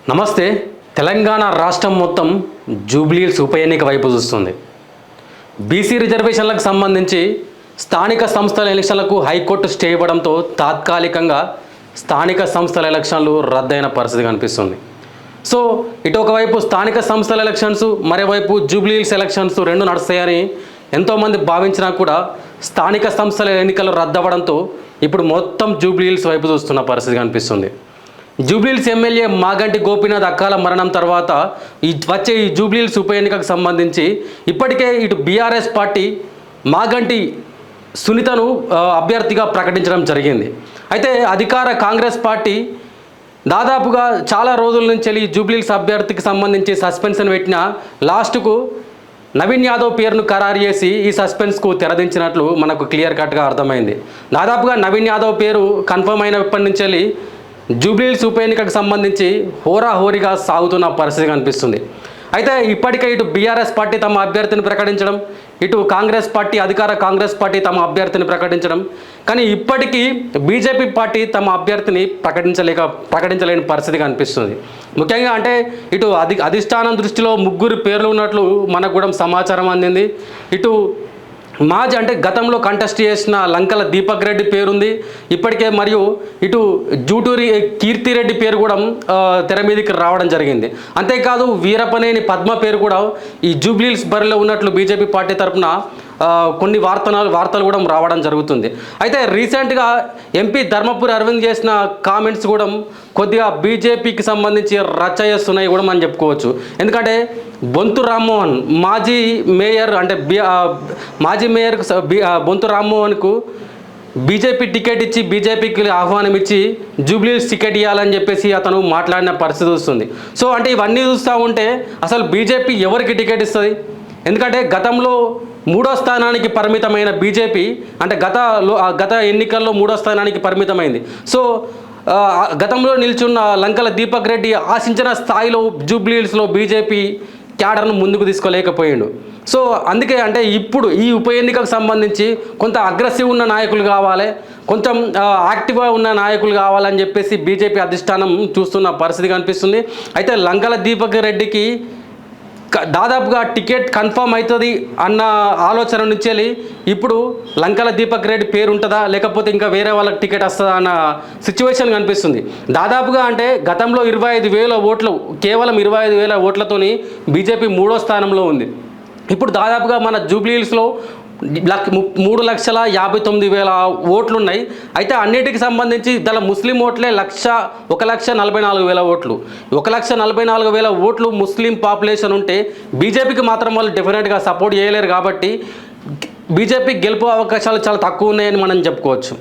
నమస్తే. తెలంగాణ రాష్ట్రం మొత్తం జూబ్లీహిల్స్ ఉప ఎన్నిక వైపు చూస్తుంది. బీసీ రిజర్వేషన్లకు సంబంధించి స్థానిక సంస్థల ఎలక్షన్లకు హైకోర్టు స్టే ఇవ్వడంతో తాత్కాలికంగా స్థానిక సంస్థల ఎలక్షన్లు రద్దయిన పరిస్థితి కనిపిస్తుంది. సో ఇటు ఒకవైపు స్థానిక సంస్థల ఎలక్షన్స్, మరోవైపు జూబ్లీహిల్స్ ఎలక్షన్స్ రెండు నడుస్తాయని ఎంతోమంది భావించినా కూడా స్థానిక సంస్థల ఎన్నికలు రద్దవడంతో ఇప్పుడు మొత్తం జూబ్లీహిల్స్ వైపు చూస్తున్న పరిస్థితి కనిపిస్తుంది. జూబ్లీహిల్స్ ఎమ్మెల్యే మాగంటి గోపీనాథ్ అకాల మరణం తర్వాత వచ్చే ఈ జూబ్లీహిల్స్ ఉప ఎన్నికకు సంబంధించి ఇప్పటికే ఇటు బీఆర్ఎస్ పార్టీ మాగంటి సునీతను అభ్యర్థిగా ప్రకటించడం జరిగింది. అయితే అధికార కాంగ్రెస్ పార్టీ దాదాపుగా చాలా రోజుల నుంచి ఈ జూబ్లీహిల్స్ అభ్యర్థికి సంబంధించి సస్పెన్షన్ పెట్టిన లాస్ట్కు నవీన్ యాదవ్ పేరును ఖరారు చేసి ఈ సస్పెన్స్కు తెరదించినట్లు మనకు క్లియర్ కట్గా అర్థమైంది. దాదాపుగా నవీన్ యాదవ్ పేరు కన్ఫర్మ్ అయినప్పటి నుంచి జూబ్లీహిల్స్ ఉప ఎన్నికకు సంబంధించి హోరాహోరీగా సాగుతున్న పరిస్థితి కనిపిస్తుంది. అయితే ఇప్పటికే ఇటు బీఆర్ఎస్ పార్టీ తమ అభ్యర్థిని ప్రకటించడం, ఇటు కాంగ్రెస్ పార్టీ అధికార కాంగ్రెస్ పార్టీ తమ అభ్యర్థిని ప్రకటించడం, కానీ ఇప్పటికీ బీజేపీ పార్టీ తమ అభ్యర్థిని ప్రకటించలేని పరిస్థితి కనిపిస్తుంది. ముఖ్యంగా అంటే ఇటు అధిష్టానం దృష్టిలో ముగ్గురు పేర్లు ఉన్నట్లు మనకు కూడా సమాచారం అందింది. ఇటు మాజీ అంటే గతంలో కంటెస్ట్ చేసిన లంకల దీపక్ రెడ్డి పేరుంది ఇప్పటికే, మరియు ఇటు జూటూరి కీర్తిరెడ్డి పేరు కూడా తెర మీదకి రావడం జరిగింది. అంతేకాదు వీరపనేని పద్మ పేరు కూడా ఈ జూబ్లీహిల్స్ బరిలో ఉన్నట్లు బీజేపీ పార్టీ తరఫున కొన్ని వార్తలు కూడా రావడం జరుగుతుంది. అయితే రీసెంట్గా ఎంపీ ధర్మపురి అరవింద్ చేసిన కామెంట్స్ కూడా కొద్దిగా బీజేపీకి సంబంధించి రచ్చ చేస్తున్నాయి కూడా మనం చెప్పుకోవచ్చు. ఎందుకంటే బొంతు రామ్మోహన్ మాజీ మేయర్ అంటే మాజీ మేయర్ బొంతు రామ్మోహన్కు బీజేపీ టికెట్ ఇచ్చి బీజేపీకి ఆహ్వానం ఇచ్చి జూబ్లీహిల్స్ టికెట్ ఇవ్వాలని చెప్పేసి అతను మాట్లాడిన పరిస్థితి వస్తుంది. సో అంటే ఇవన్నీ చూస్తూ ఉంటే అసలు బీజేపీ ఎవరికి టికెట్ ఇస్తుంది? ఎందుకంటే గతంలో 3వ స్థానానికి పరిమితమైన బీజేపీ అంటే గత ఎన్నికల్లో 3వ స్థానానికి పరిమితమైంది. సో గతంలో నిల్చున్న లంకల దీపక్ రెడ్డి ఆశించిన స్థాయిలో జూబ్లీహిల్స్లో బీజేపీ క్యాడర్ను ముందుకు తీసుకోలేకపోయిండు. సో అందుకే అంటే ఇప్పుడు ఈ ఉప ఎన్నికకు సంబంధించి కొంత అగ్రెసివ్ ఉన్న నాయకులు కావాలి, కొంచెం యాక్టివ్గా ఉన్న నాయకులు కావాలని చెప్పేసి బీజేపీ అధిష్టానం చూస్తున్న పరిస్థితి కనిపిస్తుంది. అయితే లంకల దీపక్ రెడ్డికి దాదాపుగా టికెట్ కన్ఫర్మ్ అవుతుంది అన్న ఆలోచన నుంచి వెళ్ళి ఇప్పుడు లంకల దీపక్ రెడ్డి పేరు ఉంటుందా లేకపోతే ఇంకా వేరే వాళ్ళకి టికెట్ వస్తుందా అన్న సిచ్యువేషన్ కనిపిస్తుంది. దాదాపుగా అంటే గతంలో 25,000 ఓట్లు, కేవలం 25,000 ఓట్లతోని బీజేపీ 3వ స్థానంలో ఉంది. ఇప్పుడు దాదాపుగా మన జూబ్లీహిల్స్లో 3,59,000 ఓట్లు ఉన్నాయి. అయితే అన్నిటికి సంబంధించి దాని ముస్లిం ఓట్లే 1,44,000 ఓట్లు. 1,44,000 ఓట్లు ముస్లిం పాపులేషన్ ఉంటే బీజేపీకి మాత్రం వాళ్ళు డెఫినెట్గా సపోర్ట్ చేయలేరు. కాబట్టి బీజేపీ గెలుపు అవకాశాలు చాలా తక్కువ ఉన్నాయని మనం చెప్పుకోవచ్చు.